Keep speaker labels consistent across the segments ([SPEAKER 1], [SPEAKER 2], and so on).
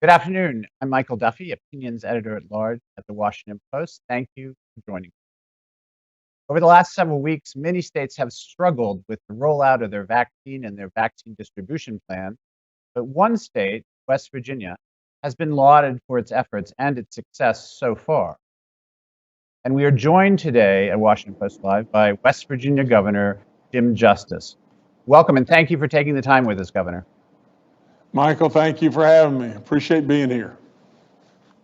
[SPEAKER 1] Good afternoon. I'm Michael Duffy, Opinions Editor at Large at the Washington Post. Thank you for joining me. Over the last several weeks, many states have struggled with the rollout of their vaccine and their vaccine distribution plan, but one state, West Virginia, has been lauded for its efforts and its success so far. And we are joined today at Washington Post Live by West Virginia Governor Jim Justice. Welcome and thank you for taking the time with us, Governor.
[SPEAKER 2] Michael, thank you for having me. Appreciate being here.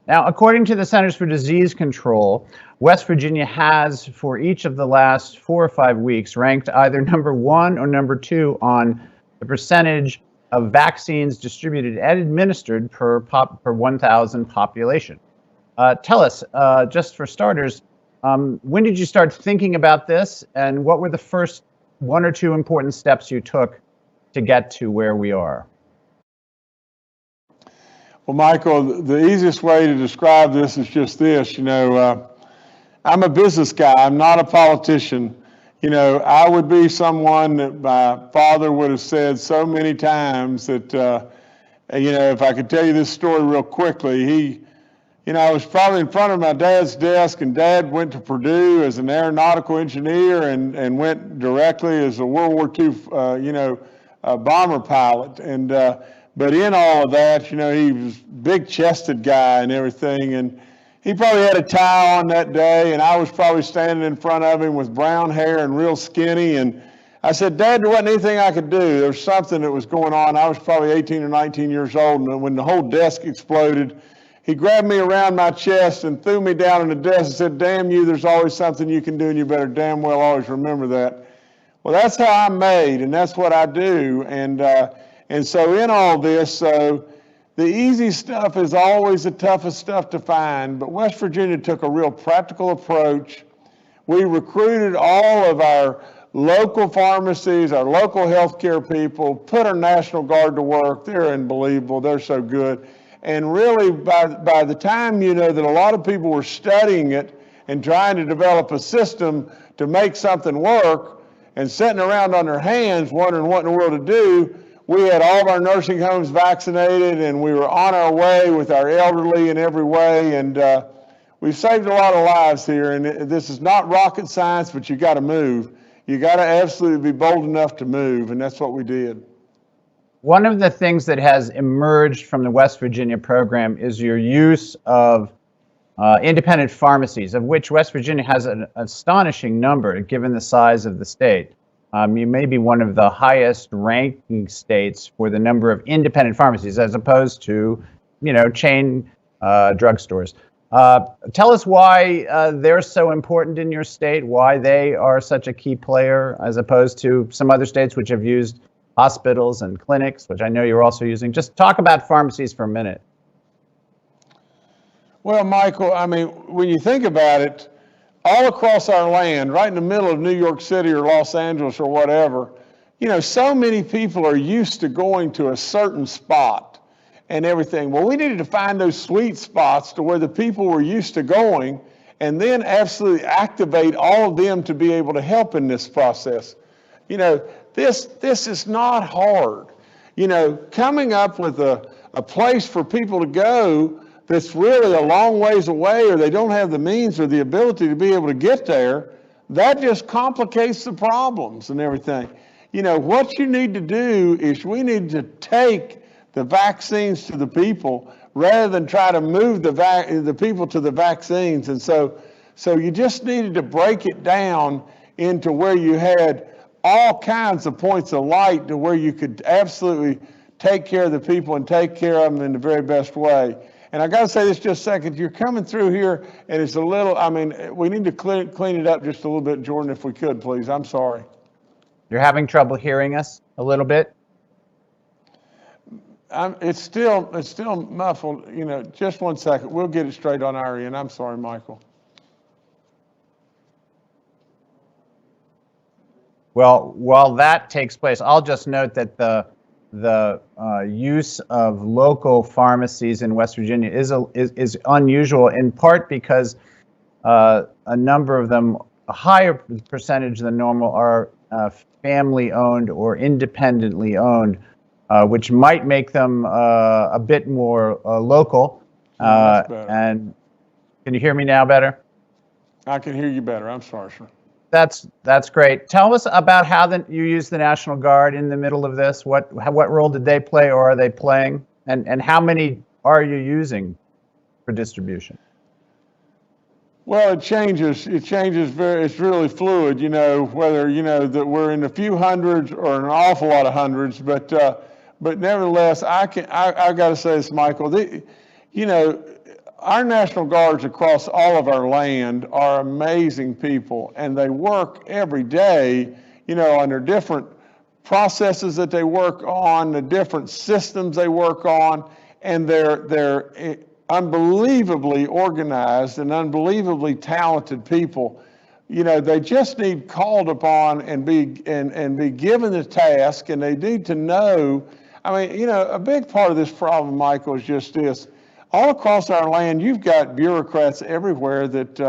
[SPEAKER 1] Now, according to the Centers for Disease Control, West Virginia has, for each of the last 4 or 5 weeks, ranked either number 1 or number 2 on the percentage of vaccines distributed and administered per 1,000 population. Tell us, just for starters, when did you start thinking about this, and what were the first 1 or 2 important steps you took to get to where we are?
[SPEAKER 2] Well, Michael, the easiest way to describe this is just this. I'm a business guy. I'm not a politician. I would be someone that my father would have said so many times that, if I could tell you this story real quickly, I was probably in front of my dad's desk, and Dad went to Purdue as an aeronautical engineer and went directly as a World War II, bomber pilot. But in all of that, he was a big-chested guy and everything, and he probably had a tie on that day, and I was probably standing in front of him with brown hair and real skinny, and I said, Dad, there wasn't anything I could do. There was something that was going on. I was probably 18 or 19 years old, and when the whole desk exploded, he grabbed me around my chest and threw me down on the desk and said, damn you, there's always something you can do, and you better damn well always remember that. Well, that's how I'm made, and that's what I do, and so in all this, the easy stuff is always the toughest stuff to find, but West Virginia took a real practical approach. We recruited all of our local pharmacies, our local healthcare people, put our National Guard to work. They're unbelievable. They're so good. And really, by the time, that a lot of people were studying it and trying to develop a system to make something work and sitting around on their hands wondering what in the world to do, we had all of our nursing homes vaccinated, and we were on our way with our elderly in every way, and we've saved a lot of lives here, and this is not rocket science, but you got to move. You got to absolutely be bold enough to move, and that's what we did.
[SPEAKER 1] One of the things that has emerged from the West Virginia program is your use of independent pharmacies, of which West Virginia has an astonishing number, given the size of the state. You may be one of the highest ranking states for the number of independent pharmacies as opposed to, chain drugstores. Tell us why they're so important in your state, why they are such a key player as opposed to some other states which have used hospitals and clinics, which I know you're also using. Just talk about pharmacies for a minute.
[SPEAKER 2] Well, Michael, when you think about it, all across our land, right in the middle of New York City or Los Angeles or whatever, so many people are used to going to a certain spot and everything. Well, we needed to find those sweet spots to where the people were used to going and then absolutely activate all of them to be able to help in this process. This is not hard. Coming up with a place for people to go that's really a long ways away, or they don't have the means or the ability to be able to get there, that just complicates the problems and everything. What you need to do is we need to take the vaccines to the people rather than try to move the people to the vaccines. And so you just needed to break it down into where you had all kinds of points of light to where you could absolutely take care of the people and take care of them in the very best way. And I got to say this just a second. You're coming through here, and it's a little, we need to clean it up just a little bit, Jordan, if we could, please. I'm sorry.
[SPEAKER 1] You're having trouble hearing us a little bit?
[SPEAKER 2] It's still muffled. Just one second. We'll get it straight on our end. I'm sorry, Michael.
[SPEAKER 1] Well, while that takes place, I'll just note that the use of local pharmacies in West Virginia is unusual, in part because a number of them, a higher percentage than normal, are family-owned or independently owned. which might make them a bit more local.
[SPEAKER 2] That's better.
[SPEAKER 1] And can you hear me now better?
[SPEAKER 2] I can hear you better. I'm sorry, sir.
[SPEAKER 1] That's great. Tell us about how you use the National Guard in the middle of this. What role did they play, or are they playing? And how many are you using for distribution?
[SPEAKER 2] Well, it changes. It changes it's really fluid, whether, that we're in a few hundreds or an awful lot of hundreds. But nevertheless, I got to say this, Michael, our National Guards across all of our land are amazing people, and they work every day, under different processes that they work on, the different systems they work on, and they're unbelievably organized and unbelievably talented people. They just need called upon and be given the task, and they need to know. I mean, a big part of this problem, Michael, is just this. All across our land, you've got bureaucrats everywhere that,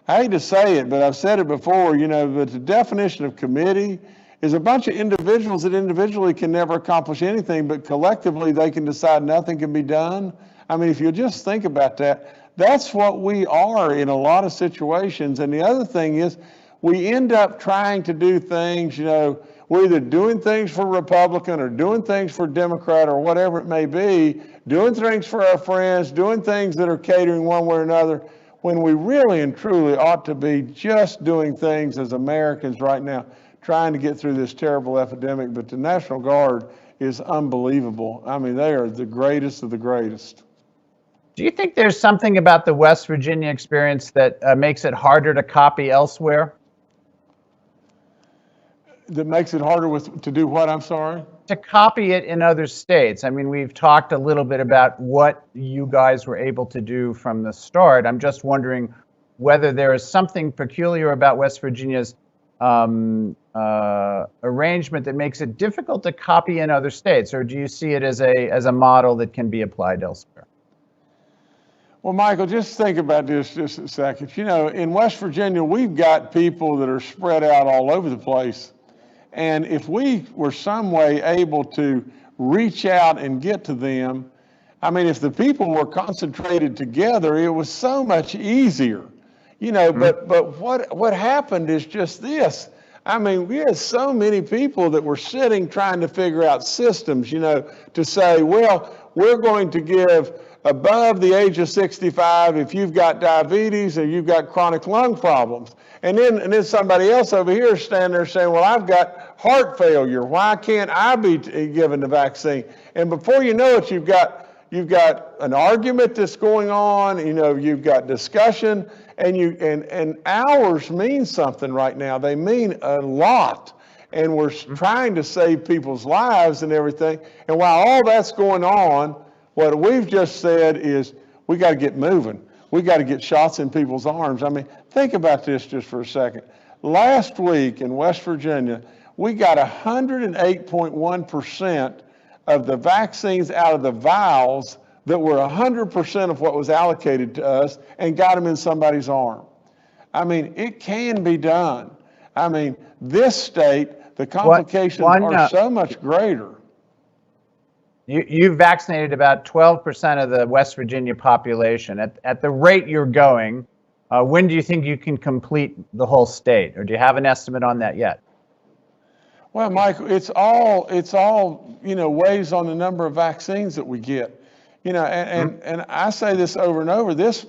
[SPEAKER 2] I hate to say it, but I've said it before, but the definition of committee is a bunch of individuals that individually can never accomplish anything, but collectively they can decide nothing can be done. I mean, if you just think about that, that's what we are in a lot of situations. And the other thing is, we end up trying to do things, we're either doing things for Republican or doing things for Democrat or whatever it may be, doing things for our friends, doing things that are catering one way or another, when we really and truly ought to be just doing things as Americans right now, trying to get through this terrible epidemic. But the National Guard is unbelievable. I mean, they are the greatest of the greatest.
[SPEAKER 1] Do you think there's something about the West Virginia experience that makes it harder to copy elsewhere?
[SPEAKER 2] That makes it harder to do what, I'm sorry?
[SPEAKER 1] To copy it in other states. I mean, we've talked a little bit about what you guys were able to do from the start. I'm just wondering whether there is something peculiar about West Virginia's arrangement that makes it difficult to copy in other states, or do you see it as a model that can be applied elsewhere?
[SPEAKER 2] Well, Michael, just think about this just a second. In West Virginia, we've got people that are spread out all over the place. And if we were some way able to reach out and get to them, I mean, if the people were concentrated together, it was so much easier, but what happened is just this. I mean, we had so many people that were sitting trying to figure out systems, to say, well, we're going to give above the age of 65 if you've got diabetes or you've got chronic lung problems. And then somebody else over here is standing there saying, well, I've got heart failure. Why can't I be given the vaccine? And before you know it, you've got an argument that's going on, you've got discussion, and hours mean something right now. They mean a lot. And we're trying to save people's lives and everything. And while all that's going on, what we've just said is we got to get moving. We got to get shots in people's arms. I mean, think about this just for a second. Last week in West Virginia, we got 108.1% of the vaccines out of the vials that were 100% of what was allocated to us and got them in somebody's arm. I mean, it can be done. I mean, this state, the complications are so much greater.
[SPEAKER 1] You've vaccinated about 12% of the West Virginia population. At the rate you're going, when do you think you can complete the whole state? Or do you have an estimate on that yet?
[SPEAKER 2] Well, Michael, it's all weighs on the number of vaccines that we get. And I say this over and over, this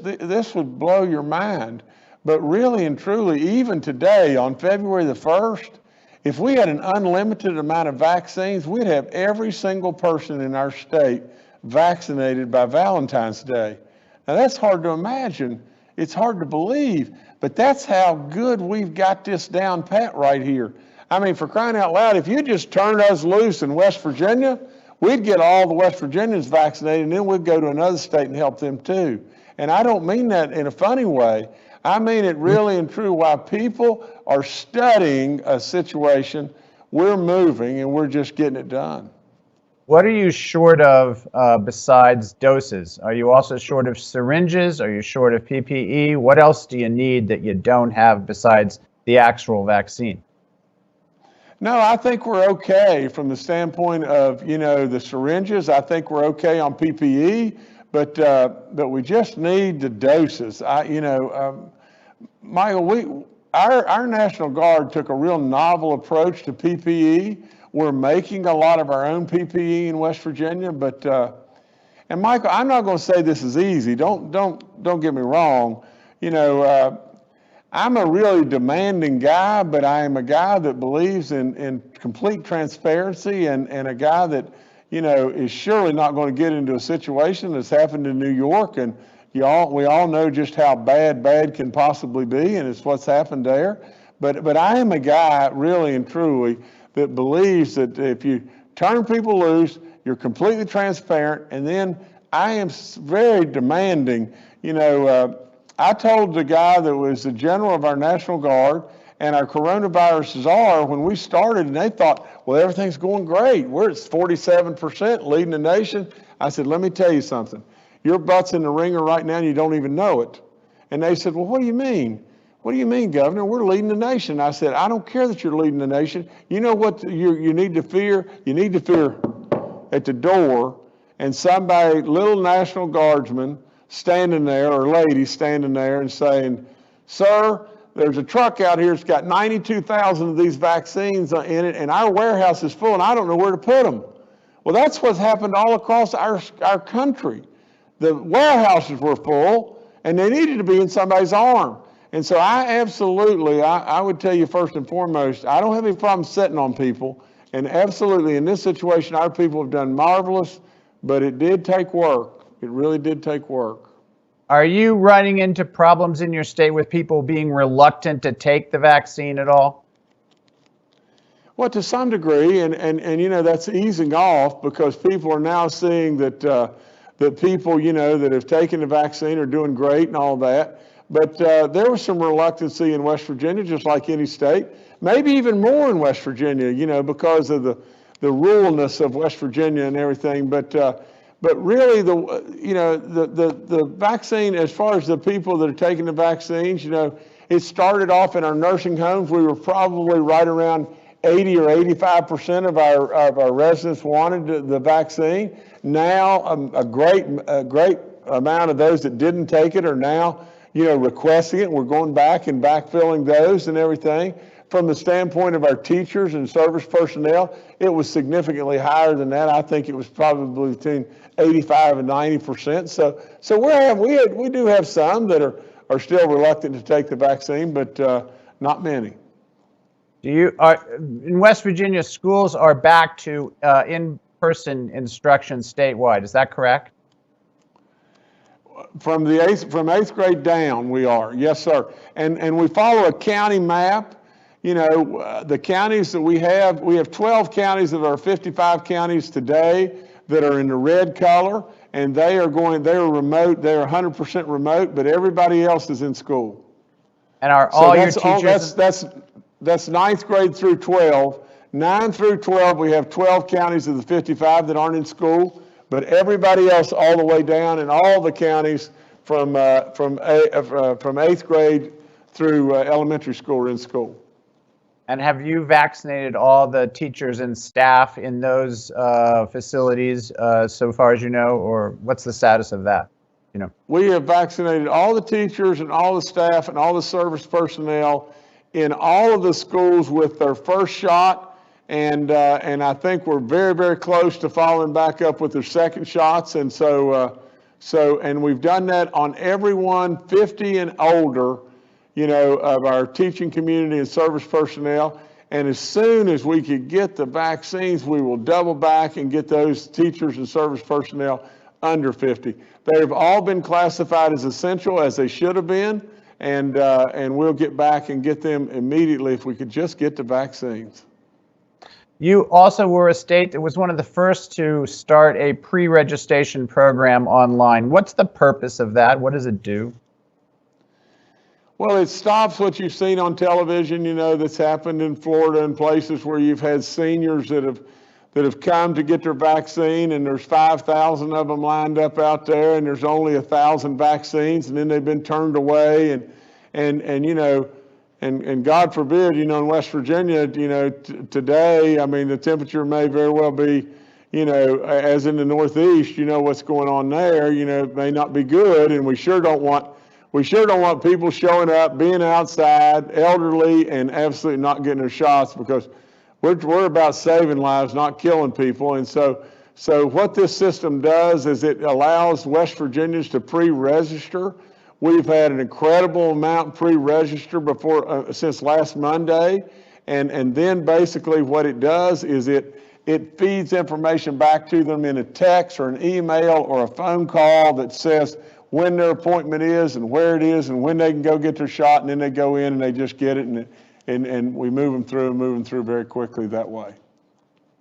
[SPEAKER 2] would blow your mind. But really and truly, even today, on February the 1st, if we had an unlimited amount of vaccines, we'd have every single person in our state vaccinated by Valentine's Day. Now, that's hard to imagine. It's hard to believe, but that's how good we've got this down pat right here. I mean, for crying out loud, if you just turned us loose in West Virginia, we'd get all the West Virginians vaccinated, and then we'd go to another state and help them too. And I don't mean that in a funny way. I mean it really and true. While people are studying a situation, we're moving and we're just getting it done.
[SPEAKER 1] What are you short of besides doses? Are you also short of syringes? Are you short of PPE? What else do you need that you don't have besides the actual vaccine?
[SPEAKER 2] No, I think we're okay from the standpoint of, the syringes. I think we're okay on PPE, but we just need the doses. Michael, our National Guard took a real novel approach to PPE. We're making a lot of our own PPE in West Virginia, and Michael, I'm not going to say this is easy. Don't get me wrong. I'm a really demanding guy, but I am a guy that believes in complete transparency and a guy that, is surely not going to get into a situation that's happened in New York. And we all know just how bad can possibly be, and it's what's happened there. But I am a guy really and truly that believes that if you turn people loose, you're completely transparent, and then I am very demanding. I told the guy that was the general of our National Guard and our coronavirus czar when we started, and they thought, well, everything's going great. We're at 47% leading the nation. I said, let me tell you something. Your butt's in the ringer right now and you don't even know it. And they said, well, what do you mean? What do you mean, Governor? We're leading the nation. I said, I don't care that you're leading the nation. You know what you need to fear? You need to fear at the door and somebody, little National Guardsman, standing there, or lady standing there and saying, sir, there's a truck out here that's got 92,000 of these vaccines in it, and our warehouse is full, and I don't know where to put them. Well, that's what's happened all across our country. The warehouses were full, and they needed to be in somebody's arm. And so I would tell you first and foremost, I don't have any problem sitting on people, and absolutely in this situation, our people have done marvelous, but it did take work. It really did take work.
[SPEAKER 1] Are you running into problems in your state with people being reluctant to take the vaccine at all?
[SPEAKER 2] Well, to some degree, and that's easing off because people are now seeing that people, that have taken the vaccine are doing great and all that. But there was some reluctancy in West Virginia, just like any state, maybe even more in West Virginia, because of the ruralness of West Virginia and everything. But really, the vaccine, as far as the people that are taking the vaccines, it started off in our nursing homes. We were probably right around 80 or 85% of our residents wanted the vaccine. Now, a great amount of those that didn't take it are now, requesting it. We're going back and backfilling those and everything. From the standpoint of our teachers and service personnel, it was significantly higher than that. I think it was probably between 85 and 90%. So we do have some that are still reluctant to take the vaccine, but not many.
[SPEAKER 1] In West Virginia, schools are back to in-person instruction statewide. Is that correct?
[SPEAKER 2] From eighth grade down, we are. Yes, sir. And we follow a county map. The counties that we have 12 counties of our 55 counties today that are in the red color, and they're remote, they're 100% remote, but everybody else is in school.
[SPEAKER 1] And are all your teachers?
[SPEAKER 2] That's ninth grade through 12. 9 through 12, we have 12 counties of the 55 that aren't in school, but everybody else all the way down in all the counties from eighth grade through elementary school are in school.
[SPEAKER 1] And have you vaccinated all the teachers and staff in those facilities so far as you know, or what's the status of that?
[SPEAKER 2] We have vaccinated all the teachers and all the staff and all the service personnel in all of the schools with their first shot, and I think we're very, very close to following back up with their second shots, and and we've done that on everyone 50 and older, of our teaching community and service personnel. And as soon as we could get the vaccines, we will double back and get those teachers and service personnel under 50. They have all been classified as essential, as they should have been, and we'll get back and get them immediately if we could just get the vaccines.
[SPEAKER 1] You also were a state that was one of the first to start a pre-registration program online. What's the purpose of that? What does it do?
[SPEAKER 2] Well, it stops what you've seen on television, that's happened in Florida and places where you've had seniors that have come to get their vaccine, and there's 5,000 of them lined up out there, and there's only 1,000 vaccines, and then they've been turned away, and and God forbid, in West Virginia, today, I mean, the temperature may very well be, as in the Northeast, what's going on there, it may not be good, and we sure don't want people showing up, being outside, elderly, and absolutely not getting their shots, because we're about saving lives, not killing people. And so what this system does is it allows West Virginians to pre-register. We've had an incredible amount pre-register since last Monday. And then basically what it does is it feeds information back to them in a text or an email or a phone call that says when their appointment is and where it is and when they can go get their shot, and then they go in and they just get it, and we move them through very quickly that way.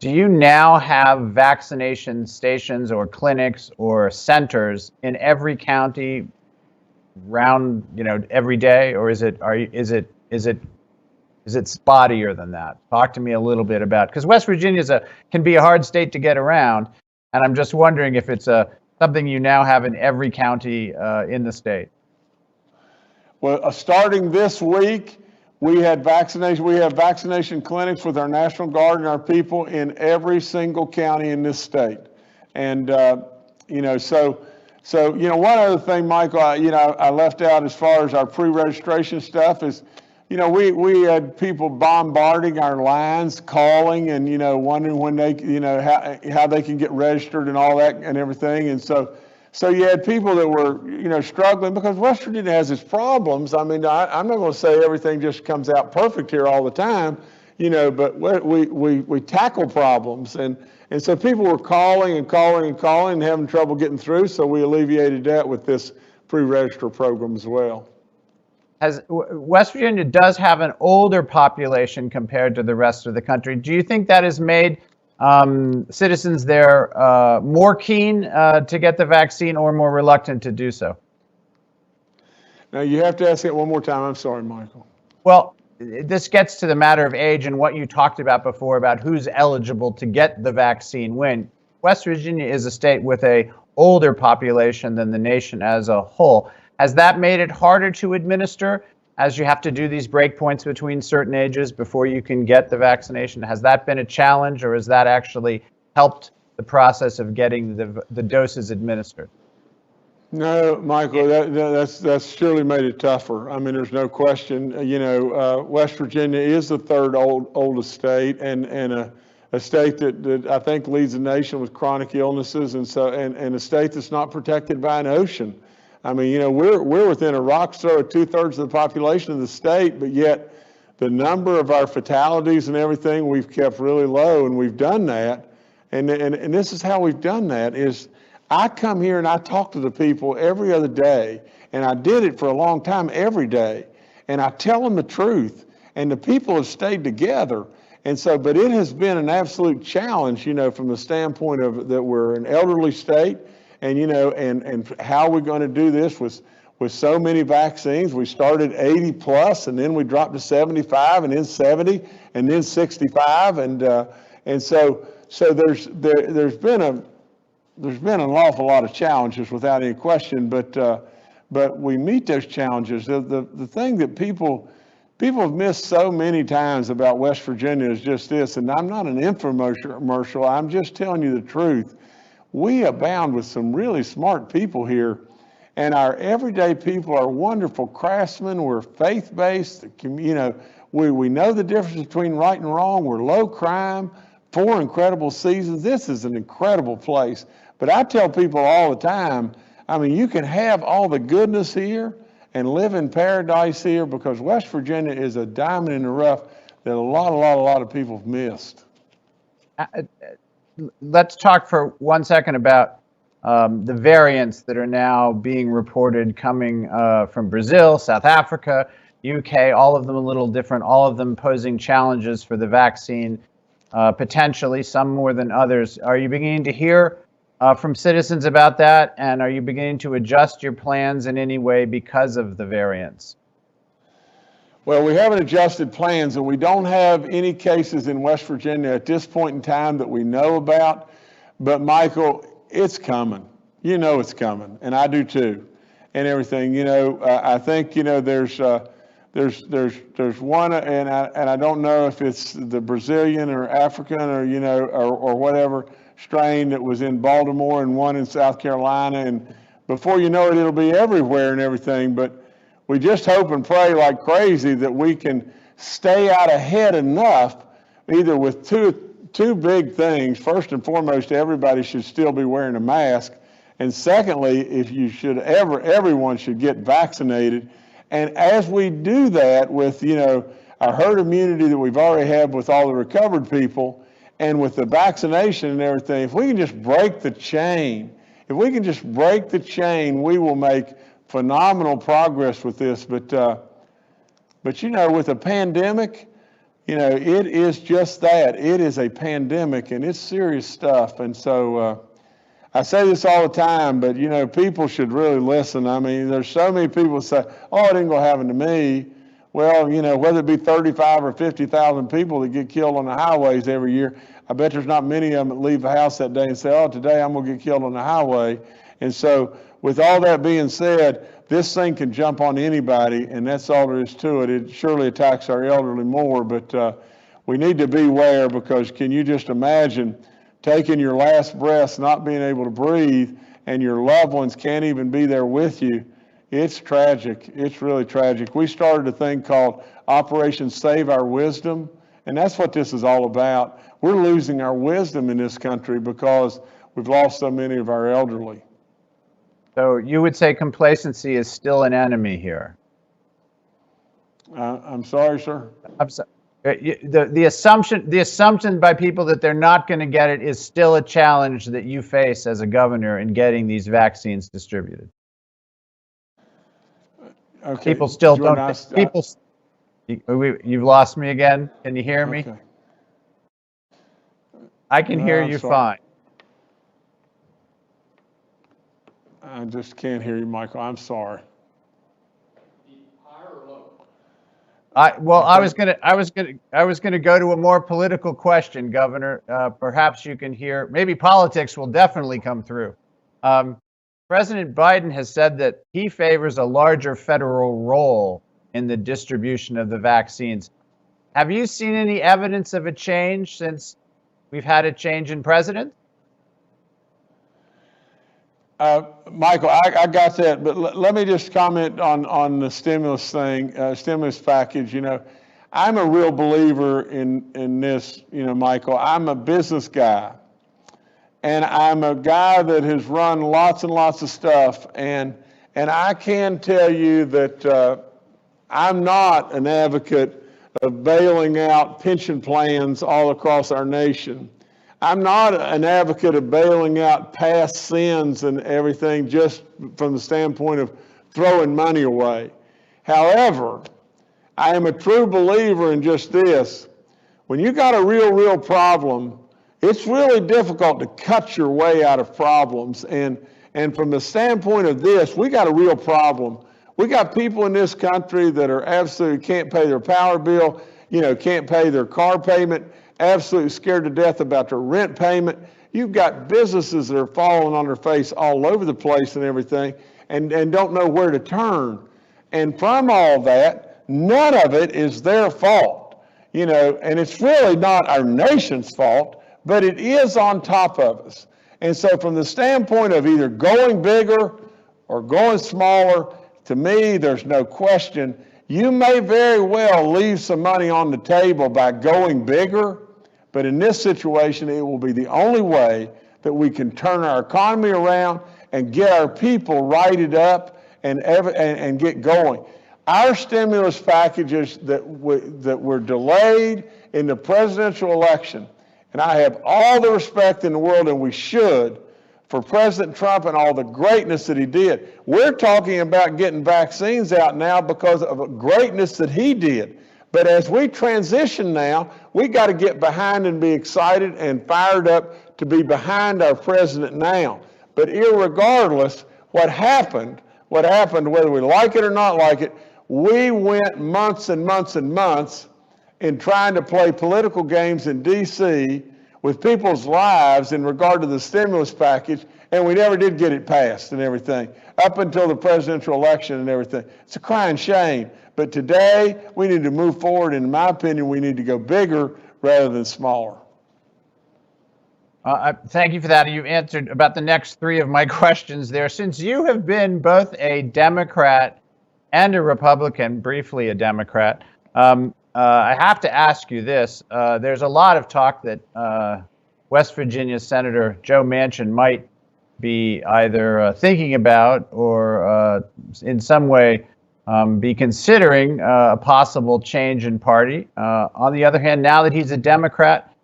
[SPEAKER 1] Do you now have vaccination stations or clinics or centers in every county round, every day, or is it spottier than that? Talk to me a little bit about, because West Virginia can be a hard state to get around, and I'm just wondering if it's something you now have in every county in the state.
[SPEAKER 2] Well, starting this week, we have vaccination clinics with our National Guard and our people in every single county in this state. And, one other thing, Michael, I left out as far as our pre-registration stuff is, we had people bombarding our lines, calling and, wondering when they, how they can get registered and all that and everything. And so you had people that were, struggling, because West Virginia has its problems. I mean, I'm not going to say everything just comes out perfect here all the time, but we tackle problems. And so people were calling and having trouble getting through. So we alleviated that with this pre-register program as well.
[SPEAKER 1] West Virginia does have an older population compared to the rest of the country. Do you think that has made citizens there more keen to get the vaccine or more reluctant to do so?
[SPEAKER 2] Now, you have to ask it one more time. I'm sorry, Michael.
[SPEAKER 1] Well, this gets to the matter of age and what you talked about before about who's eligible to get the vaccine when. West Virginia is a state with a older population than the nation as a whole. Has that made it harder to administer, as you have to do these breakpoints between certain ages before you can get the vaccination? Has that been a challenge, or has that actually helped the process of getting the doses administered?
[SPEAKER 2] No, Michael, that's surely made it tougher. I mean, there's no question. West Virginia is the third oldest state, and a state that I think leads the nation with chronic illnesses, and a state that's not protected by an ocean. I mean, we're within a rock's throw of 2/3 of the population of the state, but yet the number of our fatalities and everything we've kept really low, and we've done that. And this is how we've done that is I come here and I talk to the people every other day, and I did it for a long time every day, and I tell them the truth, and the people have stayed together. And so, but it has been an absolute challenge, from the standpoint of that we're an elderly state. And, and how we're going to do this with so many vaccines. We started 80 plus, and then we dropped to 75, and then 70, and then 65. And so there's been an awful lot of challenges without any question, but we meet those challenges. The thing that people have missed so many times about West Virginia is just this, and I'm not an infomercial, I'm just telling you the truth. We abound with some really smart people here, and our everyday people are wonderful craftsmen. We're faith-based. We know the difference between right and wrong. We're low crime, 4 incredible seasons. This is an incredible place. But I tell people all the time, I mean, you can have all the goodness here and live in paradise here, because West Virginia is a diamond in the rough that a lot of people have missed.
[SPEAKER 1] Let's talk for 1 second about the variants that are now being reported coming from Brazil, South Africa, UK, all of them a little different, all of them posing challenges for the vaccine, potentially, some more than others. Are you beginning to hear from citizens about that? And are you beginning to adjust your plans in any way because of the variants?
[SPEAKER 2] Well, we haven't adjusted plans, and we don't have any cases in West Virginia at this point in time that we know about. But Michael, it's coming. It's coming, and I do too, and everything. I think there's there's one, and I don't know if it's the Brazilian or African or or whatever strain that was in Baltimore and one in South Carolina, and before you know it, it'll be everywhere and everything. But we just hope and pray like crazy that we can stay out ahead enough, either with two big things. First and foremost, everybody should still be wearing a mask, and secondly, everyone should get vaccinated. And as we do that with, our herd immunity that we've already had with all the recovered people and with the vaccination and everything, if we can just break the chain, we will make phenomenal progress with this. But with a pandemic, it is just that. It is a pandemic and it's serious stuff. And so, I say this all the time, but people should really listen. I mean, there's so many people say, "Oh, it ain't gonna happen to me." Well, whether it be 35 or 50,000 people that get killed on the highways every year, I bet there's not many of them that leave the house that day and say, "Oh, today I'm gonna get killed on the highway." And so, with all that being said, this thing can jump on anybody, and that's all there is to it. It surely attacks our elderly more, but we need to beware, because can you just imagine taking your last breaths, not being able to breathe, and your loved ones can't even be there with you? It's tragic. It's really tragic. We started a thing called Operation Save Our Wisdom, and that's what this is all about. We're losing our wisdom in this country because we've lost so many of our elderly.
[SPEAKER 1] So you would say complacency is still an enemy here?
[SPEAKER 2] I'm sorry, sir?
[SPEAKER 1] I'm sorry. The assumption by people that they're not going to get it is still a challenge that you face as a governor in getting these vaccines distributed.
[SPEAKER 2] Okay.
[SPEAKER 1] People still don't. You've lost me again. Can you hear me?
[SPEAKER 2] Okay.
[SPEAKER 1] I can hear you fine.
[SPEAKER 2] I just can't hear you, Michael. I'm sorry.
[SPEAKER 1] I was gonna go to a more political question, Governor. Perhaps you can hear. Maybe politics will definitely come through. President Biden has said that he favors a larger federal role in the distribution of the vaccines. Have you seen any evidence of a change since we've had a change in president?
[SPEAKER 2] Michael, I got that, but let me just comment on the stimulus thing, stimulus package. I'm a real believer in this, Michael. I'm a business guy, and I'm a guy that has run lots and lots of stuff, and I can tell you that I'm not an advocate of bailing out pension plans all across our nation. I'm not an advocate of bailing out past sins and everything just from the standpoint of throwing money away. However, I am a true believer in just this. When you got a real problem, it's really difficult to cut your way out of problems. And from the standpoint of this, we got a real problem. We got people in this country that are absolutely can't pay their power bill, can't pay their car payment, absolutely scared to death about their rent payment. You've got businesses that are falling on their face all over the place and everything, and don't know where to turn. And from all that, none of it is their fault, and it's really not our nation's fault, but it is on top of us. And so from the standpoint of either going bigger or going smaller, to me, there's no question. You may very well leave some money on the table by going bigger, but in this situation, it will be the only way that we can turn our economy around and get our people righted up and get going. Our stimulus packages that were delayed in the presidential election, and I have all the respect in the world, and we should, for President Trump and all the greatness that he did. We're talking about getting vaccines out now because of a greatness that he did. But as we transition now, we got to get behind and be excited and fired up to be behind our president now. But irregardless, what happened, whether we like it or not like it, we went months and months and months in trying to play political games in D.C. with people's lives in regard to the stimulus package, and we never did get it passed and everything, up until the presidential election and everything. It's a crying shame. But today, we need to move forward. In my opinion, we need to go bigger rather than smaller.
[SPEAKER 1] Thank you for that. You answered about the next three of my questions there. Since you have been both a Democrat and a Republican, briefly a Democrat, I have to ask you this. There's a lot of talk that West Virginia Senator Joe Manchin might be either thinking about or in some way be considering a possible change in party. On the other hand, now that he's a Democrat,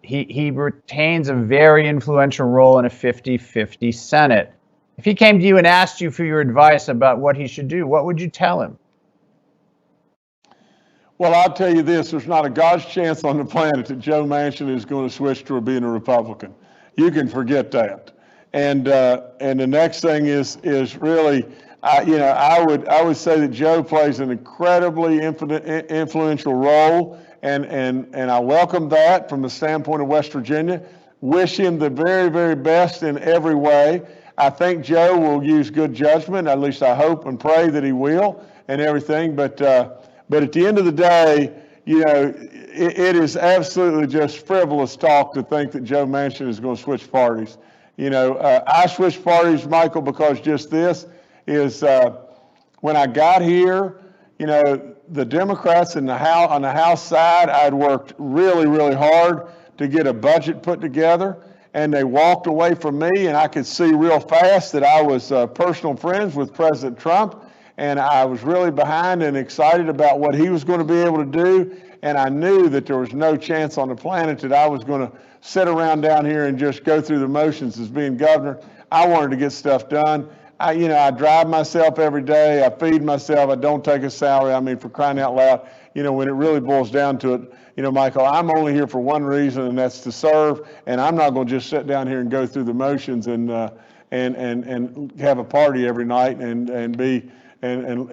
[SPEAKER 1] he retains a very influential role in a 50-50 Senate. If he came to you and asked you for your advice about what he should do, what would you tell him?
[SPEAKER 2] Well, I'll tell you this, there's not a God's chance on the planet that Joe Manchin is going to switch to being a Republican. You can forget that. And the next thing is really, I would say that Joe plays an incredibly influential role, and I welcome that from the standpoint of West Virginia. Wish him the very, very best in every way. I think Joe will use good judgment. At least I hope and pray that he will, and everything. But at the end of the day, it is absolutely just frivolous talk to think that Joe Manchin is going to switch parties. I switched parties, Michael, because just this is when I got here, the Democrats on the House side, I'd worked really, really hard to get a budget put together, and they walked away from me, and I could see real fast that I was personal friends with President Trump, and I was really behind and excited about what he was going to be able to do, and I knew that there was no chance on the planet that I was going to sit around down here and just go through the motions as being governor. I wanted to get stuff done. I drive myself every day. I feed myself. I don't take a salary. I mean, for crying out loud, when it really boils down to it, Michael, I'm only here for one reason, and that's to serve. And I'm not going to just sit down here and go through the motions and have a party every night and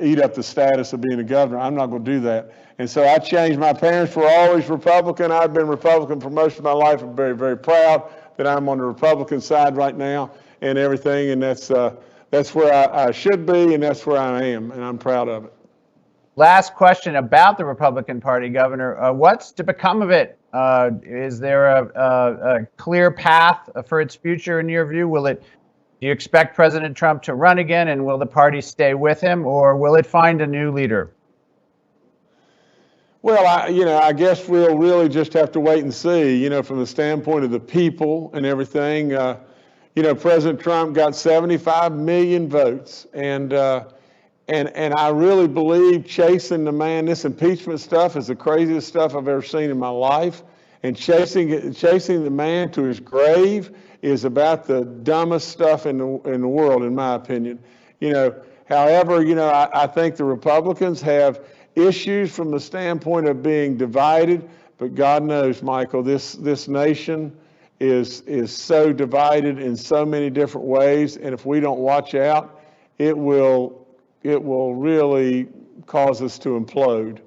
[SPEAKER 2] eat up the status of being a governor. I'm not going to do that. And so I changed. My parents were always Republican. I've been Republican for most of my life. I'm very, very proud that I'm on the Republican side right now and everything. And that's where I should be, and that's where I am, and I'm proud of it.
[SPEAKER 1] Last question about the Republican Party, Governor. What's to become of it? Is there a clear path for its future in your view? Do you expect President Trump to run again, and will the party stay with him, or will it find a new leader?
[SPEAKER 2] Well, I guess we'll really just have to wait and see, from the standpoint of the people and everything. President Trump got 75 million votes, and I really believe chasing the man, this impeachment stuff is the craziest stuff I've ever seen in my life, and chasing the man to his grave is about the dumbest stuff in the world, in my opinion. However, I think the Republicans have issues from the standpoint of being divided, but God knows, Michael, this nation is so divided in so many different ways, and if we don't watch out, it will really cause us to implode.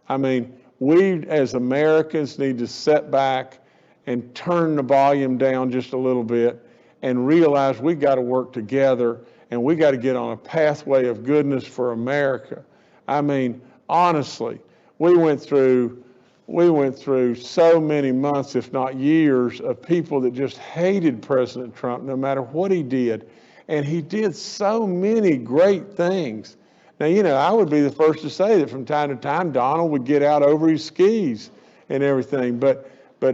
[SPEAKER 2] I mean, we as Americans need to sit back and turn the volume down just a little bit and realize we got to work together, and we got to get on a pathway of goodness for America. I mean, honestly, we went through so many months, if not years, of people that just hated President Trump no matter what he did. And he did so many great things. Now, I would be the first to say that from time to time, Donald would get out over his skis and everything. But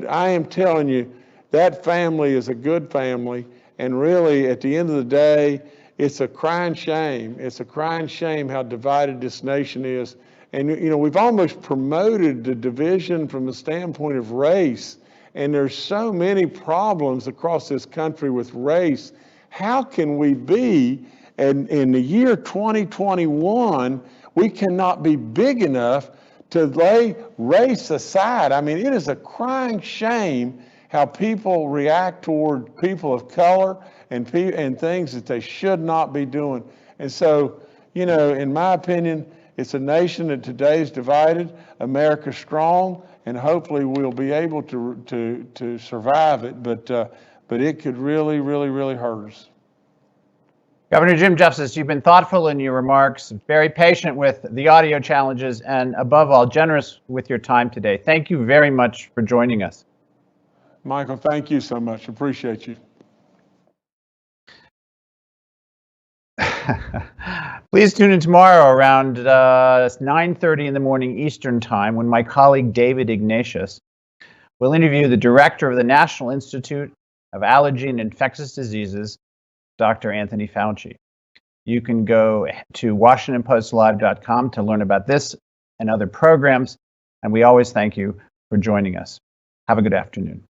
[SPEAKER 2] I am telling you, that family is a good family. And really, at the end of the day, it's a crying shame. It's a crying shame how divided this nation is. And, we've almost promoted the division from the standpoint of race. And there's so many problems across this country with race. How can we be, in the year 2021, we cannot be big enough to lay race aside? I mean, it is a crying shame how people react toward people of color and things that they should not be doing. And so, in my opinion, It's a nation that today is divided. America's strong, and hopefully we'll be able to survive it. But it could really, really, really hurt us.
[SPEAKER 1] Governor Jim Justice, you've been thoughtful in your remarks, very patient with the audio challenges, and above all, generous with your time today. Thank you very much for joining us.
[SPEAKER 2] Michael, thank you so much. Appreciate you.
[SPEAKER 1] Please tune in tomorrow around 9:30 in the morning Eastern Time when my colleague David Ignatius will interview the director of the National Institute of Allergy and Infectious Diseases, Dr. Anthony Fauci. You can go to WashingtonPostLive.com to learn about this and other programs, and we always thank you for joining us. Have a good afternoon.